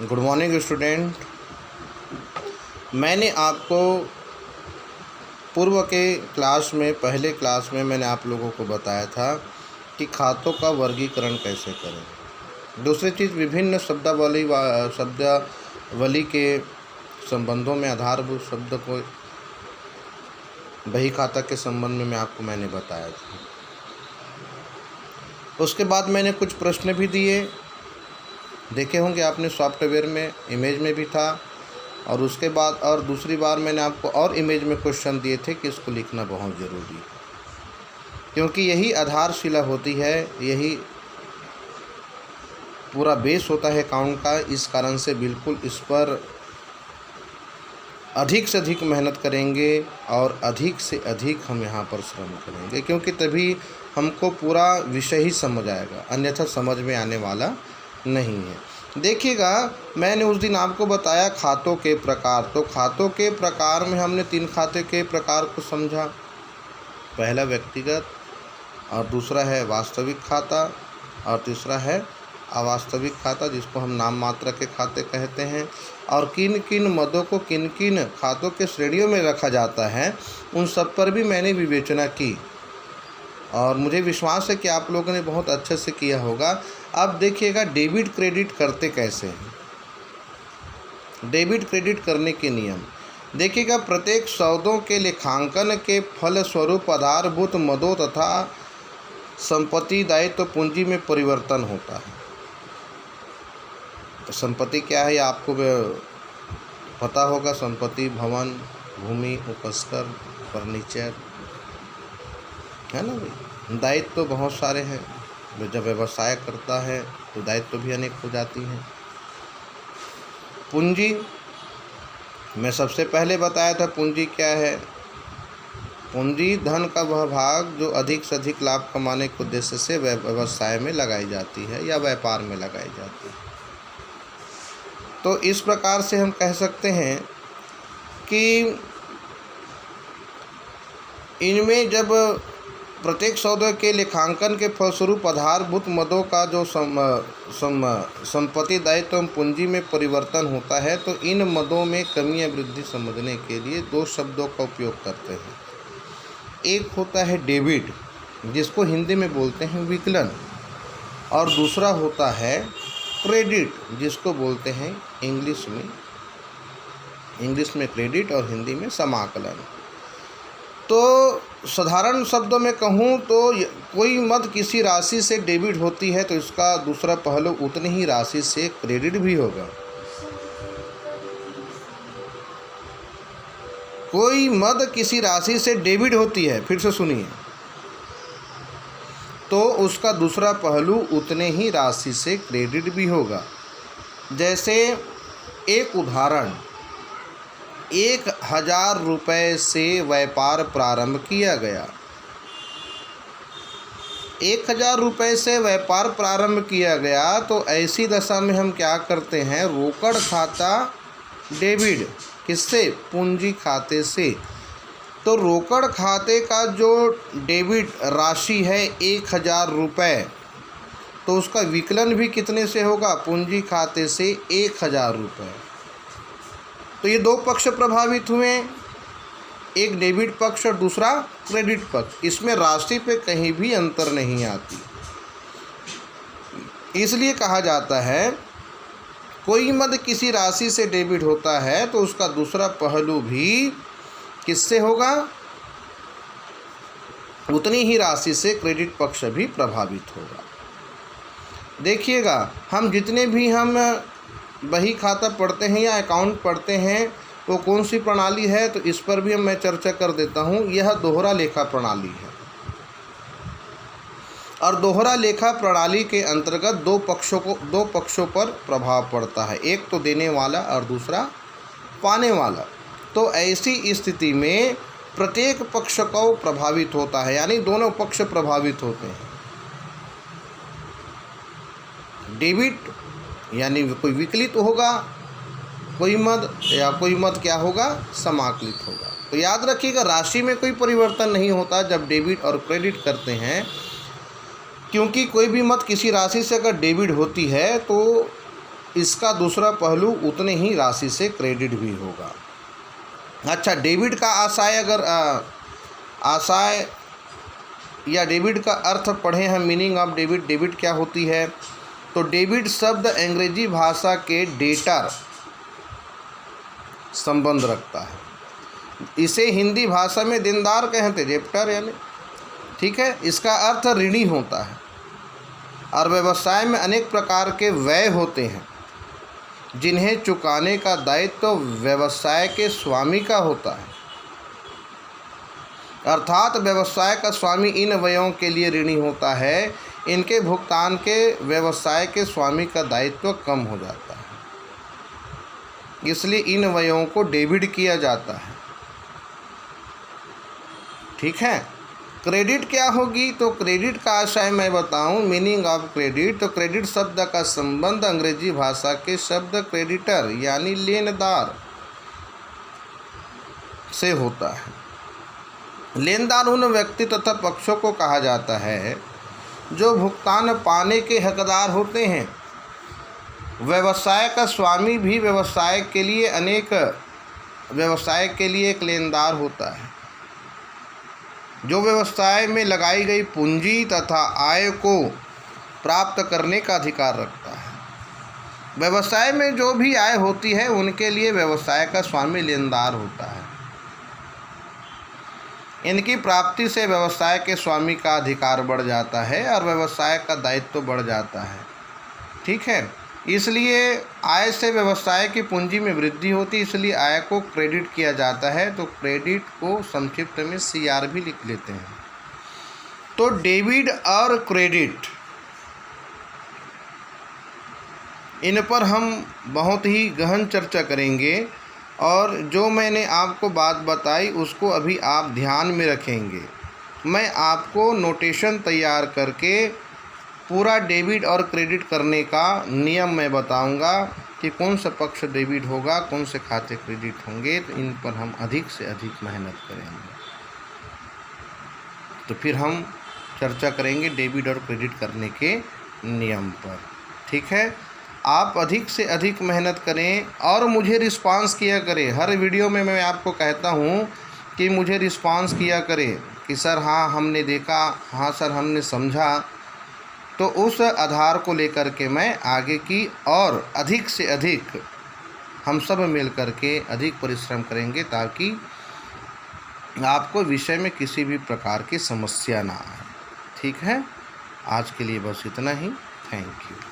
Good morning student. मैंने आपको पूर्व के पहले क्लास में मैंने आप लोगों को बताया था कि खातों का वर्गीकरण कैसे करें। दूसरी चीज़, विभिन्न शब्दावली के संबंधों में आधारभूत शब्द को बही खाता के संबंध में मैंने बताया था। उसके बाद मैंने कुछ प्रश्न भी दिए, देखे होंगे आपने, सॉफ्टवेयर में इमेज में भी था, और उसके बाद और दूसरी बार मैंने आपको और इमेज में क्वेश्चन दिए थे कि इसको लिखना बहुत ज़रूरी है, क्योंकि यही आधारशिला होती है, यही पूरा बेस होता है अकाउंट का। इस कारण से बिल्कुल इस पर अधिक से अधिक मेहनत करेंगे और अधिक से अधिक हम यहाँ पर श्रम करेंगे, क्योंकि तभी हमको पूरा विषय ही समझ आएगा, अन्यथा समझ में आने वाला नहीं है। देखिएगा, मैंने उस दिन आपको बताया खातों के प्रकार। तो खातों के प्रकार में हमने 3 खाते के प्रकार को समझा। पहला व्यक्तिगत, और दूसरा है वास्तविक खाता, और तीसरा है अवास्तविक खाता, जिसको हम नाम मात्र के खाते कहते हैं। और किन किन मदों को किन किन खातों के श्रेणियों में रखा जाता है, उन सब पर भी मैंने विवेचना की, और मुझे विश्वास है कि आप लोगों ने बहुत अच्छे से किया होगा। अब देखिएगा, डेबिट क्रेडिट करते कैसे हैं। डेबिट क्रेडिट करने के नियम देखिएगा। प्रत्येक सौदों के लेखांकन के फलस्वरूप आधारभूत मदों तथा संपत्ति दायित्व पूंजी में परिवर्तन होता है। तो संपत्ति क्या है, आपको पता होगा। संपत्ति भवन, भूमि, उपस्कर, फर्नीचर, है ना भाई। दायित्व तो बहुत सारे हैं। जब व्यवसाय करता है तो दायित्व भी अनेक हो जाती हैं। पूंजी, मैं सबसे पहले बताया था पूंजी क्या है। पूंजी धन का वह भाग जो अधिक से अधिक लाभ कमाने के उद्देश्य से व्यवसाय में लगाई जाती है या व्यापार में लगाई जाती है। तो इस प्रकार से हम कह सकते हैं कि इनमें जब प्रत्येक सौदे के लेखांकन के फलस्वरूप आधारभूत मदों का जो संपत्ति दायित्व एवं पूंजी में परिवर्तन होता है, तो इन मदों में कमी या वृद्धि समझने के लिए 2 शब्दों का उपयोग करते हैं। एक होता है डेबिट, जिसको हिंदी में बोलते हैं विकलन, और दूसरा होता है क्रेडिट, जिसको बोलते हैं इंग्लिश में क्रेडिट और हिंदी में समाकलन। तो साधारण शब्दों में कहूँ तो कोई मद किसी राशि से डेबिट होती है तो इसका दूसरा पहलू उतनी ही राशि से क्रेडिट भी होगा। कोई मद किसी राशि से डेबिट होती है, फिर से सुनिए, तो उसका दूसरा पहलू उतने ही राशि से क्रेडिट भी होगा। जैसे एक उदाहरण, 1000 रुपये से व्यापार प्रारंभ किया गया। 1000 रुपये से व्यापार प्रारंभ किया गया, तो ऐसी दशा में हम क्या करते हैं, रोकड़ खाता डेबिट, किससे, पूंजी खाते से। तो रोकड़ खाते का जो डेबिट राशि है 1000 रुपये, तो उसका विकलन भी कितने से होगा, पूंजी खाते से 1000 रुपये। तो ये 2 पक्ष प्रभावित हुए, एक डेबिट पक्ष और दूसरा क्रेडिट पक्ष। इसमें राशि पे कहीं भी अंतर नहीं आती। इसलिए कहा जाता है कोई मद किसी राशि से डेबिट होता है तो उसका दूसरा पहलू भी किससे होगा, उतनी ही राशि से क्रेडिट पक्ष भी प्रभावित होगा। देखिएगा, हम जितने भी हम बही खाता पढ़ते हैं या अकाउंट पढ़ते हैं, वो कौन सी प्रणाली है, तो इस पर भी मैं चर्चा कर देता हूँ। यह दोहरा लेखा प्रणाली है, और दोहरा लेखा प्रणाली के अंतर्गत 2 पक्षों पर प्रभाव पड़ता है, एक तो देने वाला और दूसरा पाने वाला। तो ऐसी स्थिति में प्रत्येक पक्ष को प्रभावित होता है, यानी दोनों पक्ष प्रभावित होते हैं। डेबिट यानी कोई विकलित होगा कोई मद, या कोई मद क्या होगा, समाकलित होगा। तो याद रखिएगा, राशि में कोई परिवर्तन नहीं होता जब डेबिट और क्रेडिट करते हैं, क्योंकि कोई भी मद किसी राशि से अगर डेबिट होती है तो इसका दूसरा पहलू उतने ही राशि से क्रेडिट भी होगा। अच्छा, डेबिट का आशय अगर आशय या डेबिट का अर्थ पढ़ें हम, मीनिंग ऑफ डेबिट, डेबिट क्या होती है? तो डेबिट शब्द अंग्रेजी भाषा के डेटर संबंध रखता है। इसे हिंदी भाषा में देनदार कहते, डेब्टर यानी, ठीक है। इसका अर्थ ऋणी होता है और व्यवसाय में अनेक प्रकार के व्यय होते हैं जिन्हें चुकाने का दायित्व व्यवसाय के स्वामी का होता है। अर्थात व्यवसाय का स्वामी इन व्ययों के लिए ऋणी होता है। इनके भुगतान के व्यवसाय के स्वामी का दायित्व कम हो जाता है, इसलिए इन व्ययों को डेबिट किया जाता है, ठीक है। क्रेडिट क्या होगी? तो क्रेडिट का आशय मैं बताऊं, मीनिंग ऑफ क्रेडिट। तो क्रेडिट शब्द का संबंध अंग्रेजी भाषा के शब्द क्रेडिटर यानी लेनदार से होता है। लेनदार उन व्यक्ति तथा पक्षों को कहा जाता है जो भुगतान पाने के हकदार होते हैं। व्यवसाय का स्वामी भी व्यवसाय के लिए एक लेनदार होता है जो व्यवसाय में लगाई गई पूंजी तथा आय को प्राप्त करने का अधिकार रखता है। व्यवसाय में जो भी आय होती है उनके लिए व्यवसाय का स्वामी लेनदार होता है। इनकी प्राप्ति से व्यवसाय के स्वामी का अधिकार बढ़ जाता है और व्यवसाय का दायित्व बढ़ जाता है, ठीक है। इसलिए आय से व्यवसाय की पूंजी में वृद्धि होती है, इसलिए आय को क्रेडिट किया जाता है। तो क्रेडिट को संक्षिप्त में CR भी लिख लेते हैं। तो डेबिट और क्रेडिट, इन पर हम बहुत ही गहन चर्चा करेंगे और जो मैंने आपको बात बताई उसको अभी आप ध्यान में रखेंगे। मैं आपको नोटेशन तैयार करके पूरा डेबिट और क्रेडिट करने का नियम मैं बताऊंगा कि कौन सा पक्ष डेबिट होगा, कौन से खाते क्रेडिट होंगे। तो इन पर हम अधिक से अधिक मेहनत करेंगे। तो फिर हम चर्चा करेंगे डेबिट और क्रेडिट करने के नियम पर, ठीक है। आप अधिक से अधिक मेहनत करें और मुझे रिस्पांस किया करें। हर वीडियो में मैं आपको कहता हूँ कि मुझे रिस्पांस किया करें कि सर हाँ हमने देखा, हाँ सर हमने समझा। तो उस आधार को लेकर के मैं आगे की और अधिक से अधिक हम सब मिल कर के अधिक परिश्रम करेंगे ताकि आपको विषय में किसी भी प्रकार की समस्या ना आए, ठीक है। आज के लिए बस इतना ही। Thank you.